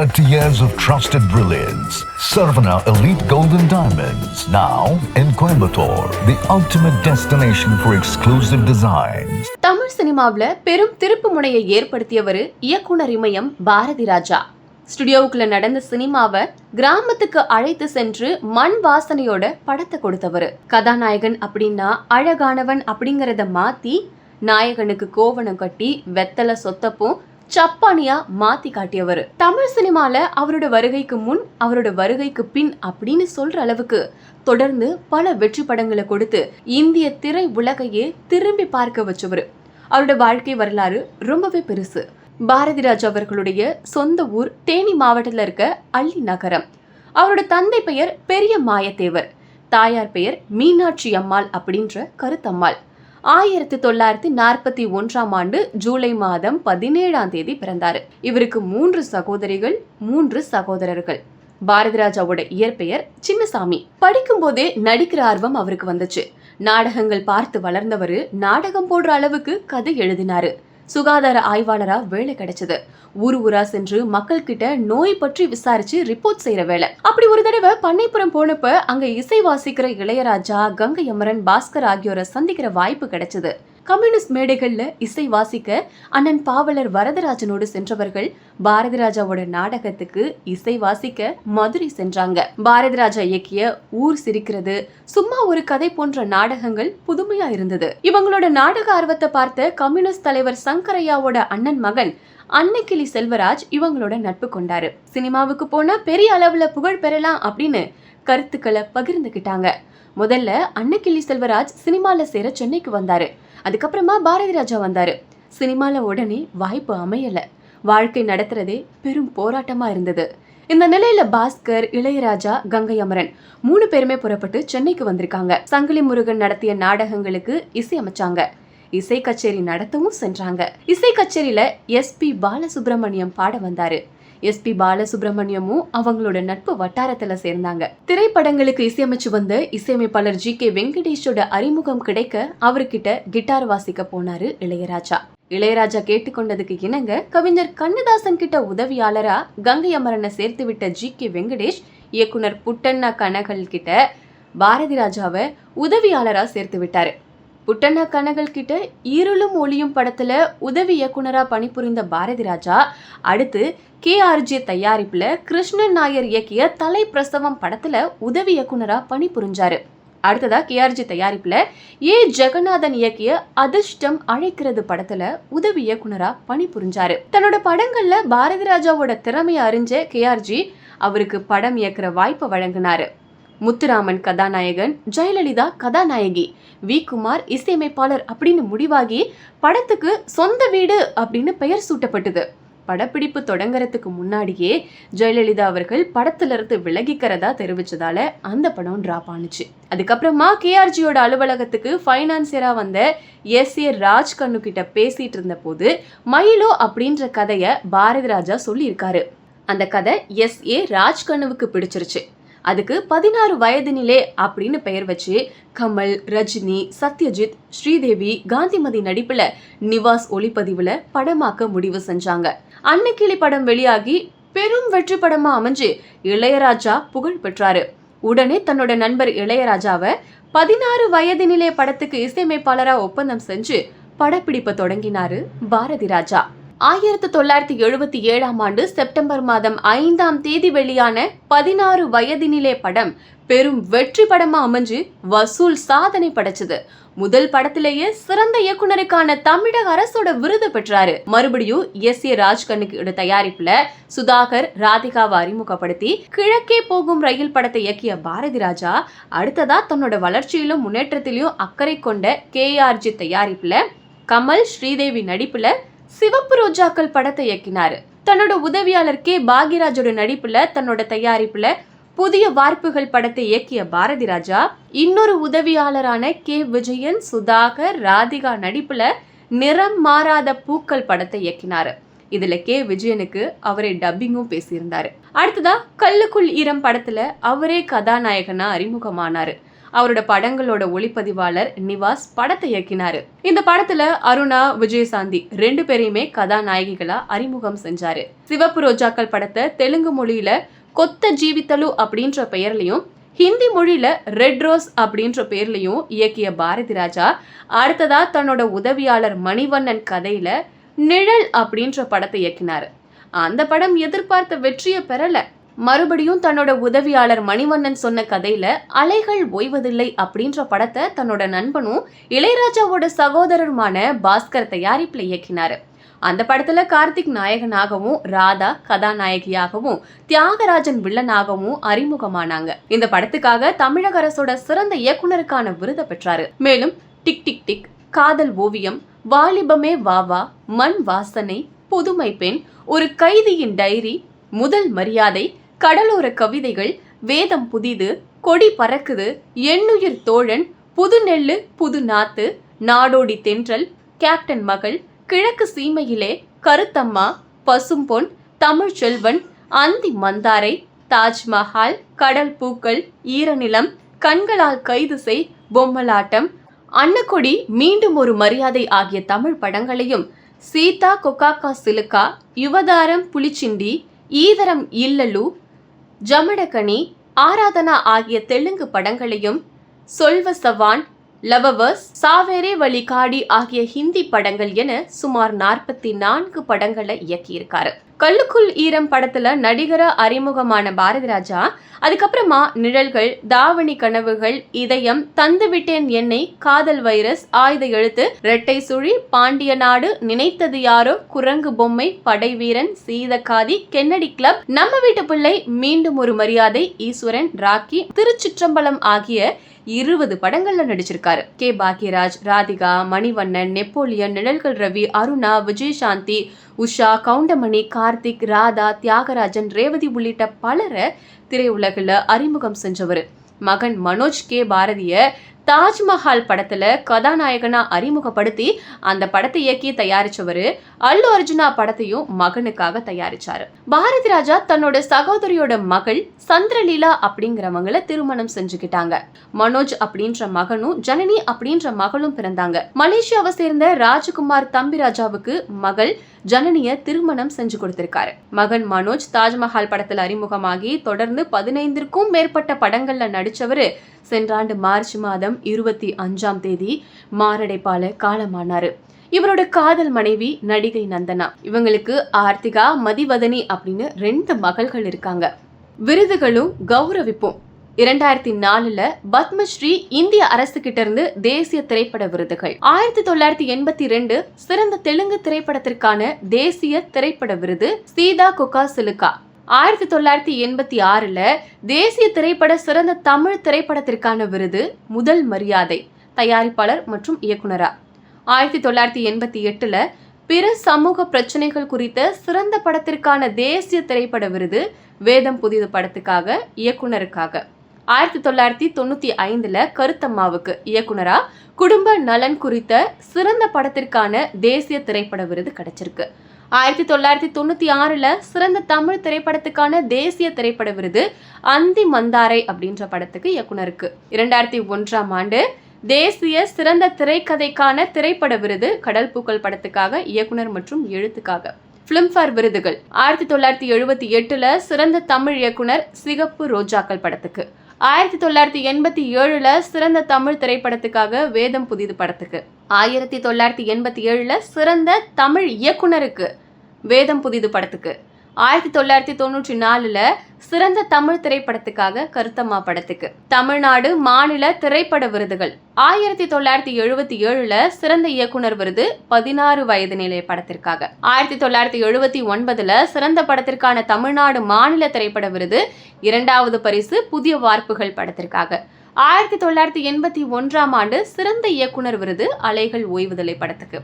30 years of trusted brilliance. Sarvana Elite Golden Diamonds, now in Coimbatore, the ultimate destination for exclusive designs. Tamil சினிமாவில் பெரும் திருப்பு முனையை ஏற்படுத்தியவர் இயக்குனர் இமயம் பாரதி ராஜா. ஸ்டுடியோவுக்குள்ள நடந்த சினிமாவை கிராமத்துக்கு அழைத்து சென்று மண் வாசனையோட படத்தை கொடுத்தவர். கதாநாயகன் அப்படின்னா அழகானவன் அப்படிங்கறத மாத்தி நாயகனுக்கு கோவணம் கட்டி வெத்தலை சொத்தப்பும் சப்பானியா மாத்தி காட்டியவர். தமிழ் சினிமால அவரோட வருகைக்கு முன் அவரோட வருகைக்கு பின் அப்படின்னு சொல்ற அளவுக்கு தொடர்ந்து பல வெற்றி படங்களை கொடுத்து இந்திய திரை உலகையே திரும்பி பார்க்க வச்சவர். அவரோட வாழ்க்கை வரலாறு ரொம்பவே பெருசு. பாரதி ராஜா அவர்களுடைய சொந்த ஊர் தேனி மாவட்டத்தில் இருக்க அள்ளி நகரம். அவரோட தந்தை பெயர் பெரிய மாயத்தேவர், தாயார் பெயர் மீனாட்சி அம்மாள் அப்படின்ற கருத்தம்மாள். 1941ஆம் ஆண்டு ஜூலை மாதம் 17ஆம் தேதி பிறந்தாரு. இவருக்கு 3 சகோதரிகள் 3 சகோதரர்கள். பாரதி ராஜாவோட இயற்பெயர் சின்னசாமி. படிக்கும் போதே நடிக்கிற ஆர்வம் அவருக்கு வந்துச்சு. நாடகங்கள் பார்த்து வளர்ந்தவரு நாடகம் போடுற அளவுக்கு கதை எழுதினாரு. சுகாதார ஆய்வாளரா வேலை கிடைச்சது. ஊரா சென்று மக்கள் கிட்ட நோய் பற்றி விசாரிச்சு ரிப்போர்ட் செய்யற வேலை. அப்படி ஒரு தடவை பண்ணைப்புறம் போனப்ப அங்க இசை வாசிக்கிற இளையராஜா, கங்கை அமரன், பாஸ்கர் ஆகியோரை சந்திக்கிற வாய்ப்பு கிடைச்சது. கம்யூனிஸ்ட் மேடைகள்ல இசை வாசிக்க அண்ணன் பாவலர் வரதராஜனோடு சென்றவர்கள் பாரதி ராஜாவோட நாடகத்துக்கு இசை வாசிக்க மதுரை சென்றாங்க. பாரதி ராஜா இயக்கிய ஊர் சிரிக்கிறது, சும்மா ஒரு கதை போன்ற நாடகங்கள் புதுமையா இருந்தது. இவங்களோட நாடக ஆர்வத்தை பார்த்த கம்யூனிஸ்ட் தலைவர் சங்கரையாவோட அண்ணன் மகன் அன்னக்கிளி செல்வராஜ் இவங்களோட நட்பு கொண்டாரு. சினிமாவுக்கு போனா பெரிய அளவுல புகழ் பெறலாம் அப்படின்னு கருத்துக்களை பகிர்ந்துகிட்டாங்க. முதல்ல அன்னக்கிளி செல்வராஜ் சினிமால சேர சென்னைக்கு வந்தாரு. அதுக்கப்புறமா பாரதி ராஜா வந்தாரு. சினிமால உடனே வாய்ப்பு அமையல. வாழ்க்கை நடத்துறதே பெரும் போராட்டமா இருந்தது. இந்த நிலையில பாஸ்கர், இளையராஜா, கங்கை அமரன் 3 பேருமே புறப்பட்டு சென்னைக்கு வந்திருக்காங்க. சங்கிலி முருகன் நடத்திய நாடகங்களுக்கு இசை அமைச்சாங்க. இசை கச்சேரி நடத்தவும் சென்றாங்க. இசை கச்சேரியில SP பாலசுப்ரமணியம் பாட வந்தாரு. SP பாலசுப்ரமணியமும் அவங்களோட நட்பு வட்டாரத்துல சேர்ந்தாங்க. திரைப்படங்களுக்கு இசையமைச்சு வந்த இசையமைப்பாளர் GK வெங்கடேஷோட அறிமுகம் கிடைக்க அவர்கிட்ட கிட்டார் வாசிக்க போனாரு இளையராஜா. இளையராஜா கேட்டுக்கொண்டதுக்கு இணங்க கவிஞர் கண்ணதாசன் கிட்ட உதவியாளரா கங்கை அமரனை சேர்த்து விட்ட GK வெங்கடேஷ் இயக்குனர் புட்டண்ணா கனகல் கிட்ட பாரதி ராஜாவை உதவியாளரா சேர்த்து விட்டாரு. புட்டண்ணா கனகல் கிட்ட இருளும் ஒளியும் படத்துல உதவி இயக்குனரா பணிபுரிந்த பாரதி ராஜா அடுத்து KRJ தயாரிப்புல கிருஷ்ணன் நாயர் இயக்கிய தலை பிரசவம் படத்துல உதவி இயக்குனரா பணிபுரிஞ்சாரு. அடுத்ததா KRJ தயாரிப்புல ஜெகநாதன் இயக்கிய அதிர்ஷ்டம் அழைக்கிறது படத்துல உதவி இயக்குனரா பணிபுரிஞ்சாரு. தன்னோட படங்கள்ல பாரதி ராஜாவோட திறமையை அறிஞ்ச KRJ அவருக்கு படம் இயக்குற வாய்ப்பை வழங்கினாரு. முத்துராமன் கதாநாயகன், ஜெயலலிதா கதாநாயகி, V. குமார் இசையமைப்பாளர் அப்படின்னு முடிவாகி படத்துக்கு சொந்த வீடு அப்படின்னு பெயர் சூட்டப்பட்டது. படப்பிடிப்பு தொடங்கறதுக்கு முன்னாடியே ஜெயலலிதா அவர்கள் படத்துல இருந்து விலகிக்கிறதா தெரிவிச்சதால அந்த படம் டிராப் ஆனிச்சு. அதுக்கப்புறமா KRJயோட அலுவலகத்துக்கு பைனான்சியரா வந்த SA ராஜ்கண்ணு கிட்ட பேசிட்டு இருந்த போது மயிலோ அப்படின்ற கதைய பாரதி ராஜா சொல்லியிருக்காரு. அந்த கதை SA ராஜ்கண்ணுவுக்கு பிடிச்சிருச்சு. அதுக்கு 16 வயதினிலே அப்படின்னு பெயர் வச்சு கமல், ரஜினி, சத்யஜித், ஸ்ரீதேவி, காந்திமதி நடிப்புல நிவாஸ் ஒளிப்பதிவுல படமாக்க முடிவு செஞ்சாங்க. அன்னக்கிளி படம் வெளியாகி பெரும் வெற்றி படமா அமைஞ்சு இளையராஜா புகழ் பெற்றாரு. உடனே தன்னோட நண்பர் இளையராஜாவை 16 வயதினிலே படத்துக்கு இசையமைப்பாளரா ஒப்பந்தம் செஞ்சு படப்பிடிப்பை தொடங்கினாரு பாரதி ராஜா. 1977ஆம் ஆண்டு செப்டம்பர் மாதம் 5ஆம் தேதி வெளியான 16 வயதினிலே படம் பெரும் வெற்றி படமா அமைஞ்சு வசூல் சாதனை படைச்சது. முதல் படத்திலேயே சிறந்த இயக்குனருக்கான தமிழக அரசோட விருது பெற்றாரு. மறுபடியும் SA ராஜ்கண்ணுக்கு தயாரிப்புல சுதாகர், ராதிகாவை அறிமுகப்படுத்தி கிழக்கே போகும் ரயில் படத்தை இயக்கிய பாரதி ராஜா அடுத்ததா தன்னோட வளர்ச்சியிலும் முன்னேற்றத்திலும் அக்கறை கொண்ட KRJ தயாரிப்புல கமல், ஸ்ரீதேவி நடிப்புல சிவப்பு ரோஜாக்கள் படத்தை இயக்கினாரு. தன்னோட உதவியாளர் K. பாக்யராஜோட நடிப்புல தன்னோட தயாரிப்புல புதிய வார்ப்புகள் படத்தை இயக்கிய பாரதி ராஜா இன்னொரு உதவியாளரான K. விஜயன், சுதாகர், ராதிகா நடிப்புல நிறம் மாறாத பூக்கள் படத்தை இயக்கினாரு. இதுல K. விஜயனுக்கு அவரே டப்பிங்கும் பேசியிருந்தாரு. அடுத்ததா கல்லுக்குள் ஈரம் படத்துல அவரே கதாநாயகனா அறிமுகமானாரு. அவரோட படங்களோட ஒளிப்பதிவாளர் நிவாஸ் படத்தை இயக்கினாரு. இந்த படத்துல அருணா, விஜயசாந்தி 2 பேரையுமே கதாநாயகிகளா அறிமுகம் செஞ்சாரு. சிவப்பு ரோஜாக்கள் படத்தை தெலுங்கு மொழியில கொத்த ஜீவித்தலு அப்படின்ற பெயர்லயும், ஹிந்தி மொழியில ரெட் ரோஸ் அப்படின்ற பேர்லயும் இயக்கிய பாரதி ராஜா அடுத்ததா தன்னோட உதவியாளர் மணிவண்ணன் கதையில நிழல் அப்படின்ற படத்தை இயக்கினாரு. அந்த படம் எதிர்பார்த்த வெற்றியை பெறல. மறுபடியும் தன்னோட உதவியாளர் மணிவண்ணன் சொன்ன கதையில அலைகள் ஓய்வதில்லை அப்படின்ற படத்தை தன்னோட நண்பனும் இளையராஜாவோட சகோதரருமான பாஸ்கர் தயாரிப்புல இயக்கினாரு. அந்த படத்துல கார்த்திக் நாயகனாகவும், ராதா கதாநாயகியாகவும், தியாகராஜன் வில்லனாகவும் அறிமுகமானாங்க. இந்த படத்துக்காக தமிழக அரசோட சிறந்த இயக்குனருக்கான விருதை பெற்றாரு. மேலும் டிக் டிக் டிக், காதல் ஓவியம், வாலிபமே வாவா, மண் வாசனை, புதுமை பெண், ஒரு கைதியின் டைரி, முதல் மரியாதை, கடலோர கவிதைகள், வேதம் புதிது, கொடி பறக்குது, எண்ணுயிர் தோழன், புது நெல்லு புது நாத்து, நாடோடி தென்றல், கேப்டன் மகள், கிழக்கு சீமையிலே, கருத்தம்மா, பசும்பொன், தமிழ் செல்வன், அந்தி மந்தாரை, தாஜ்மஹால், கடல் பூக்கள், ஈரநிலம், கண்களால் கைது செய், பொம்மலாட்டம், அன்னக்கொடி, மீண்டும் ஒரு மரியாதை ஆகிய தமிழ் படங்களையும், சீதா கொக்காக்கா சிலுக்கா, யுவதாரம் புலிச்சிண்டி, ஈதரம் இல்லலு, ஜமடகனி, ஆராதனா ஆகிய தெலுங்கு படங்களையும், சொல்வ சவான், லவவர்ஸ், சாவேரே வழி காடி ஆகிய ஹிந்தி படங்கள் என சுமார் 44 படங்களை இயக்கியிருக்காரு. கல்லுக்குள் ஈரம் படத்துல நடிகரா அறிமுகமான பாரதி ராஜா அதுக்கப்புறமா நிழல்கள், தாவணி கனவுகள், இதயம், தந்துவிட்டேன் எண்ணெய், காதல் வைரஸ், ஆயுத எழுத்து, இரட்டை சுழி, பாண்டிய நாடு, நினைத்தது யாரோ, குரங்கு பொம்மை, படை வீரன், சீதக்காதி, கென்னடி கிளப், நம்ம வீட்டு பிள்ளை, மீண்டும் ஒரு மரியாதை, ஈஸ்வரன், ராக்கி, திருச்சிற்றம்பலம் ஆகிய 20 படங்கள்ல நடிச்சிருக்காரு. கே பாக்யராஜ், ராதிகா, மணிவண்ணன், நெப்போலியன், நிழல்கள் ரவி, அருணா, விஜயசாந்தி, உஷா, கவுண்டமணி, கார்த்திக், ராதா, தியாகராஜன், ரேவதி உள்ளிட்ட பலரை திரையுலகில் அறிமுகம் செஞ்சவர். மகன் மனோஜ் கே பாரதிய தாஜ்மஹால் படத்துல கதாநாயகனா அறிமுகப்படுத்தி அந்த படத்தை இயக்கி தயாரிச்சவரு. அல்லு அர்ஜுனா படத்தையும் மகனுக்காக தயாரிச்சாரு. பாரதி ராஜா தன்னோட சகோதரியோட மகள் சந்திரலீலா அப்படிங்கிறவங்களை திருமணம் செஞ்சுக்கிட்டாங்க. மனோஜ் அப்படின்ற மகனும் ஜனனி அப்படின்ற மகளும் பிறந்தாங்க. மலேசியாவை சேர்ந்த ராஜகுமார் தம்பிராஜாவுக்கு மகள் ஜனனிய திருமணம் செஞ்சு கொடுத்திருக்காரு. மகன் மனோஜ் தாஜ்மஹால் படத்துல அறிமுகமாகி தொடர்ந்து 15க்கும் மேற்பட்ட படங்கள்ல நடிச்சவரு சென்ற ஆண்டு மார்ச் மாதம் 25ஆம் தேதி மாரடைப்பால காலமானாரு. இவரோட காதல் மனைவி நடிகை நந்தனா. இவங்களுக்கு ஆர்த்திகா, மதிவதனி அப்படின்னு 2 மகள்கள் இருக்காங்க. விருதுகளும் கௌரவிப்பும் 2004 பத்மஸ்ரீ இந்திய அரசு கிட்ட இருந்து தேசிய திரைப்பட விருதுகள், 1982 சிறந்த தெலுங்கு திரைப்படத்திற்கான தேசிய திரைப்பட விருது சீதா கொக்கா சிலுக்கா, 1986 தேசிய திரைப்பட சிறந்த தமிழ் திரைப்படத்திற்கான விருது முதல் மரியாதை, தயாரிப்பாளர் மற்றும் இயக்குனரா, 1988 பிற சமூக பிரச்சனைகள் குறித்த சிறந்த படத்திற்கான தேசிய திரைப்பட விருது வேதம் புதிது படத்துக்காக இயக்குனருக்காக, 1995 கருத்தம்மாவுக்கு இயக்குனரா குடும்ப நலன் குறித்த சிறந்த படத்திற்கான தேசிய திரைப்பட விருது கிடைச்சிருக்கு. 1996 சிறந்த தமிழ் திரைப்படத்துக்கான தேசிய திரைப்பட விருது அந்தி மந்தாரை அப்படின்ற படத்துக்கு இயக்குனருக்கு. 2001ஆம் ஆண்டு தேசிய சிறந்த திரைக்கதைக்கான திரைப்பட விருது கடல் பூக்கள் படத்துக்காக இயக்குனர் மற்றும் எழுத்துக்காக. பிலிம்பேர் விருதுகள் 1978 சிறந்த தமிழ் இயக்குனர் சிகப்பு ரோஜாக்கள் படத்துக்கு, 1987 சிறந்த தமிழ் திரைப்படத்துக்காக வேதம் புதிது படத்துக்கு, 1987 சிறந்த தமிழ் இயக்குனருக்கு வேதம் புதிது படத்துக்கு, 1994 சிறந்த தமிழ் திரைப்படத்துக்காக கருத்தம்மா படத்துக்கு. தமிழ்நாடு மாநில திரைப்பட விருதுகள் 1977 சிறந்த இயக்குனர் விருது 16 வயது நிலை படத்திற்காக, 1979 சிறந்த படத்திற்கான தமிழ்நாடு மாநில திரைப்பட விருது 2வது பரிசு புதிய வார்ப்புகள் படத்திற்காக, 1981ஆம் ஆண்டு சிறந்த இயக்குனர் விருது அலைகள் ஓய்வுதலை படத்துக்கு,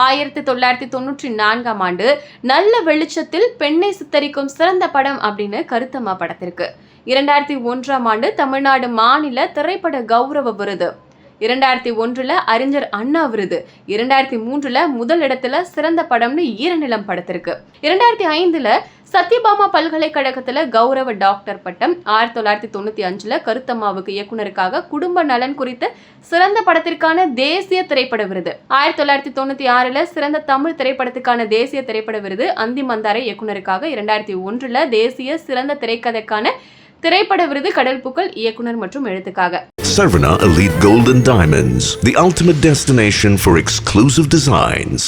1994ஆம் ஆண்டு நல்ல வெளிச்சத்தில் பெண்ணை சித்தரிக்கும் சிறந்த படம் அப்படின்னு கருத்தம்மா படத்திற்கு, 2001ஆம் ஆண்டு தமிழ்நாடு மாநில திரைப்பட கௌரவ விருது, 2001 அறிஞர் அண்ணா விருது, 2003 முதல் இடத்துல சிறந்த படம்னு ஈரநிலம் படத்திற்கு, 2005 சத்யபாமா பல்கலைக்கழகத்துல கௌரவ டாக்டர் பட்டம். 1995 கருத்தம்மாவுக்கு இயக்குனருக்காக குடும்ப நலன் குறித்த சிறந்த படத்திற்கான தேசிய திரைப்பட விருது. 1996 சிறந்த தமிழ் திரைப்படத்துக்கான தேசிய திரைப்பட விருது. அந்தி மந்தாரை இயக்குனருக்காக. 2001 தேசிய சிறந்த திரைக்கதைக்கான திரைப்பட விருது கடல் புகழ் இயக்குனர் மற்றும் எழுத்துக்காக. Sarvana Elite Gold and Diamonds, the ultimate destination for exclusive designs.